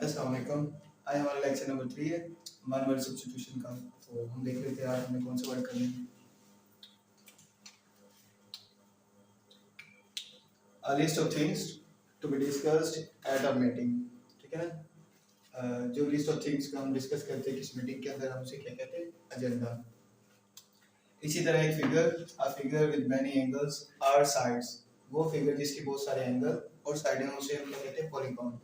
अस्सलाम वालेकुम। आज हमारा लेक्चर नंबर 3 है वन वर्ड सब्स्टिट्यूशन का। तो हम देख लेते हैं आज हमने कौन सा वर्ड करना है। A list of things to be discussed at a meeting। ठीक है ना। जो लिस्ट ऑफ थिंग्स को हम डिस्कस करते हैं किस मीटिंग के अंदर, हम उसे क्या कहते हैं, एजेंडा। इसी तरह एक figure, a figure with many angles और साइड्स, वो फिगर जिसके बहुत सारे एंगल और साइडें, उसे हम क्या कहते हैं, पॉलीगॉन।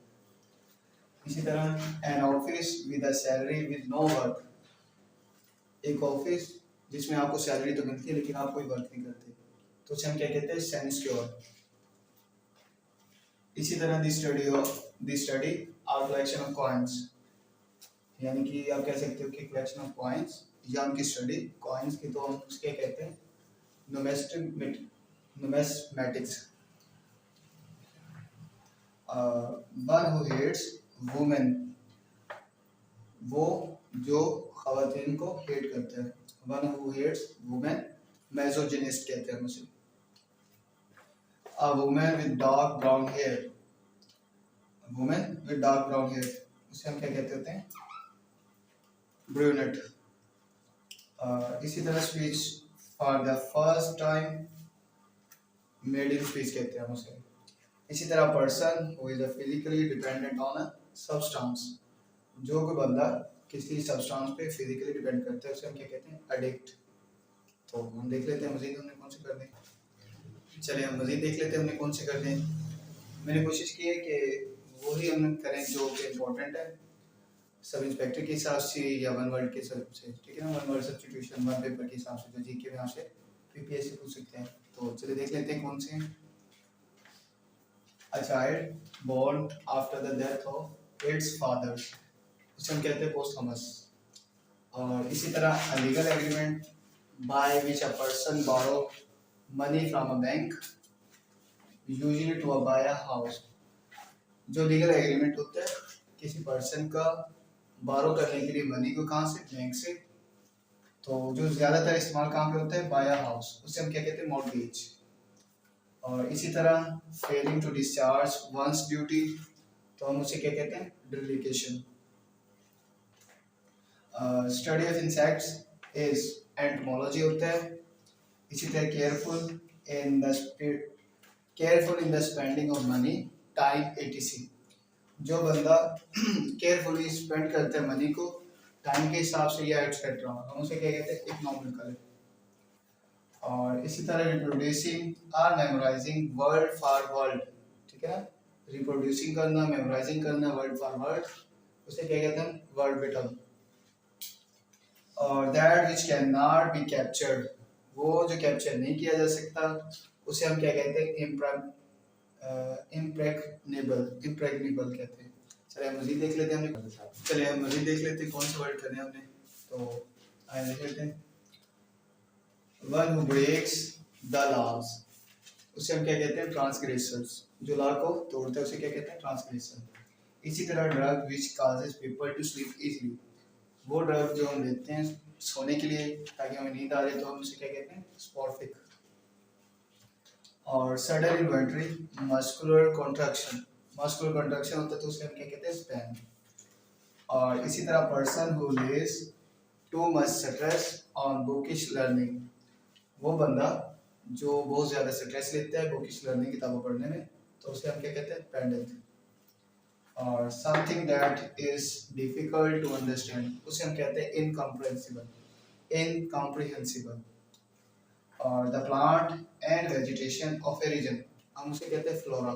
इसी तरह an office with a salary with no work, एक ऑफिस जिसमें आपको सैलरी तो मिलती है लेकिन आप कोई वर्क नहीं करते, तो उसे हम क्या कहते हैं, सेमिस्क्योर। इसी तरह द स्टडी और कलेक्शन ऑफ कॉइन्स, यानी कि आप कह सकते हो कि कलेक्शन ऑफ कॉइन्स या उनकी स्टडी कॉइन्स की, तो हम उसके कहते हैं numismatics. One who hates women, वो जो खवातीन को हेट करते हैं। One who hates women, misogynist कहते हैं उसे। A women with dark brown hair, women with dark brown hair, उसे हम क्या कहते होते हैं, ब्रूनेट। इसी तरह speech for the first time, maiden speech कहते हैं उसे। इसी तरह person who is physically dependent on a substance, जो कोई बंदा किसी सब्सटेंस पे फिजिकली डिपेंड करता है, उसे हम क्या कहते हैं, एडिक्ट। तो हम देख लेते हैं मजीद हमने कौन से करने। चलिए हम मजीद देख लेते हैं हमने कौन से करने। मैंने कोशिश की है कि वही हम करें जो कि इम्पोर्टेंट है, सब इंस्पेक्टर के हिसाब से या वन वर्ड के हिसाब से। ठीक है ना, one word substitution one paper के हिसाब से, जो जीके में आपसे पीपीएससी पूछ सकते हैं। तो चलिए देख लेते हैं कौन से हैं। A child born after the death of its father, उसे हम कहते हैं posthumous। और इसी तरह a legal agreement by which a person borrow money from a bank usually to buy a house, जो लीगल एग्रीमेंट होता है किसी पर्सन का बारो करने के लिए मनी को, कहाँ से, बैंक से। तो जो ज़्यादातर इस्तेमाल कहाँ पे होता है, बाय अ हाउस, उसे हम क्या कहते हैं, मॉर्गेज। और इसी तरह failing to discharge one's duty, तो हम उसे क्या कहते हैं, delegation. Study of insects is entomology होता है। इसी तरह careful in the spending of money time ETC, जो बंदा केयरफुली स्पेंड करता है मनी को टाइम के हिसाब से या एक्सेट्रा, हम उसे क्या कहते हैं, इकोनॉमिकल। और इसी तरह रिप्रोड्यूसिंग और मेमोराइजिंग वर्ड फॉर वर्ड, ठीक है, रिप्रोड्यूसिंग करना, मेमोराइजिंग करना, वर्ड फॉर वर्ड, उसे क्या कहते हैं, वर्बेटम। और that which can not be captured, वो जो कैप्चर नहीं किया जा सकता, उसे हम क्या कहते हैं, इम्प्रेग्नेबल कहते हैं। चलिए हम मजीद देख लेते हैं कौन सा वर्ड करने हैं हमने। तो आइए देख लेते हैं। One who breaks the laws, उसे हम क्या कहते हैं, ट्रांसग्रेसर्स, जो लॉ को तोड़ता है उसे क्या कहते हैं, ट्रांसग्रेसर। इसी तरह drug which causes people to sleep easily, वो ड्रग जो हम लेते हैं सोने के लिए ताकि हमें नींद आ जाए, तो हम उसे क्या कहते हैं, स्पॉर्फिक। और sudden inventory muscular contraction, muscular contraction होता है तो उसे हम क्या कहते हैं, स्पैम। और इसी तरह person who lays too much stress on bookish learning, वो बंदा जो बहुत ज़्यादा स्ट्रेस लेता है बुकिश लर्निंग, किताबें पढ़ने में, तो उसे हम क्या कहते हैं, पेंडेंट। और something that is difficult to understand, उसे हम कहते हैं, इनकम्प्रिहेंसिबल। और the plant and vegetation of a region, हम उसे कहते हैं, flora.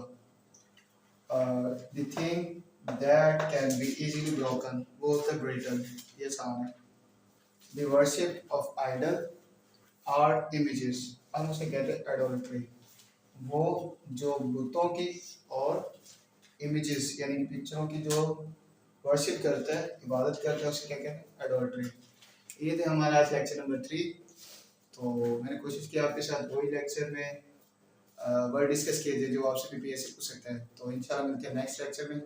The thing that can be easily broken, वो होता है ब्रिटल, ये आसान है। द वर्शिप ऑफ आइडल और इमेजेस, हम उसे कहते हैं, एडोल्ट्री, वो जो बुतों की और इमेजेस यानी कि पिक्चरों की जो वर्शिप करता है, इबादत करता है, उसे क्या कहते हैं, एडोल्ट्री। ये थे हमारा आज लेक्चर नंबर 3। तो मैंने कोशिश की आपके साथ वही लेक्चर में वर्ड डिस्कस किए थे जो आपसे पीपीएससी पूछ सकते हैं। तो इंशाल्लाह मिलते हैं नेक्स्ट लेक्चर में।